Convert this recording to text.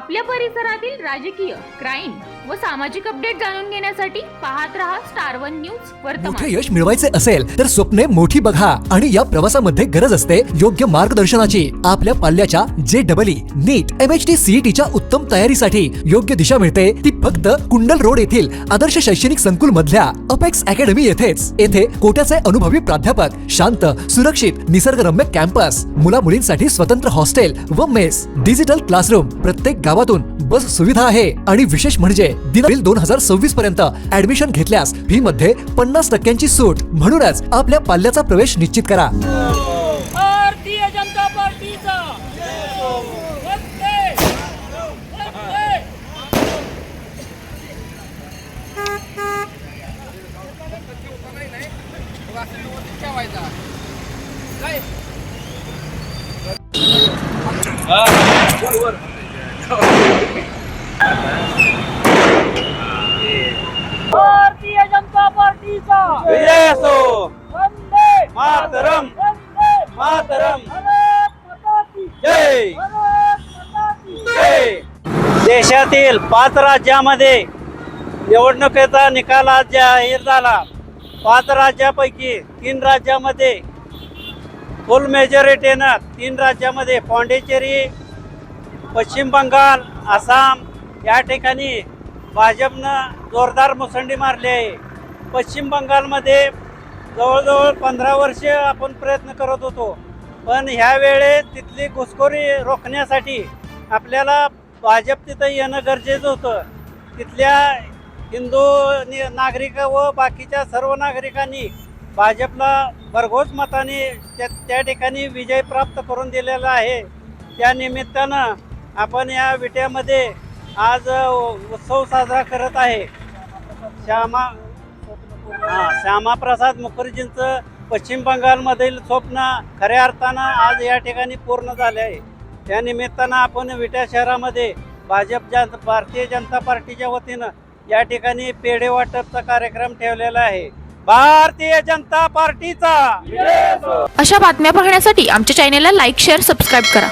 आपल्या परिसरातील राजकीय, क्राईम व सामाजिक अपडेट जाणून घेण्यासाठी पाहत रहा स्टार वन न्यूज वर्तमान। मोठे यश मिळवायचे असेल तर स्वप्ने मोठी बघा आणि या प्रवासामध्ये गरज असते योग्य मार्गदर्शनाची। आपल्या पाल्याच्या JEE, नीट, MHT, CETच्या उत्तम तयारीसाठी योग्य दिशा मिळते ती फक्त कुंडल रोड येथील आदर्श शैक्षणिक संकुल मधल्या अपेक्स अकॅडमी येथेच। येथे कोट्याचे अनुभवी प्राध्यापक, शांत, सुरक्षित, निसर्गरम्य कॅम्पस, मुला मुलींसाठी स्वतंत्र हॉस्टेल व मेस, डिजिटल क्लासरूम, प्रत्येक गावातून बस सुविधा आहे आणि विशेष म्हणजे दिनांक 2026 पर्यंत ऍडमिशन घेतल्यास फी मध्ये 50% सूट। म्हणूनच आपल्या पाल्याचा प्रवेश निश्चित करा। भारतीय जनता पार्टीचा भारतीय जनता पार्टीचा विजय असो। वंदे मातरम, वंदे मातरम, भारत माता की जय, भारत माता की जय। देशातील 5 राज्यामध्ये निवडणुकीचा निकाल आज जाहीर झाला। 5 राज्यापैकी 3 राज्यामध्ये फुल मेजॉरिटीनं, 3 राज्यामध्ये पॉंडिचेरी, पश्चिम बंगाल, आसाम या ठिकाणी भाजपनं जोरदार मुसंडी मारली आहे। पश्चिम बंगालमध्ये जवळजवळ 15 वर्ष आपण प्रयत्न करत होतो, पण ह्या वेळेस तिथली घुसखोरी रोखण्यासाठी आपल्याला भाजप तिथं येणं गरजेचं होतं। तिथल्या हिंदू नागरिक व बाकीच्या सर्व नागरिकांनी भाजपला भरघोस मताने त्या ठिकाणी विजय प्राप्त करून दिलेला आहे। त्या निमित्तानं आपण या विट्यामध्ये आज उत्सव साजरा करत आहे। श्यामाप्रसाद मुखर्जींचं पश्चिम बंगालमधील स्वप्न खऱ्या अर्थानं आज या ठिकाणी पूर्ण झाले आहे। त्या निमित्तानं आपण विट्या शहरामध्ये भारतीय जनता पार्टीच्या वतीनं या ठिकाणी पेढे वाटपचा कार्यक्रम ठेवलेला आहे। भारतीय जनता पार्टीचा अशा बातम्या पाहण्यासाठी आमच्या चॅनेलला लाईक, शेअर, सबस्क्राईब करा।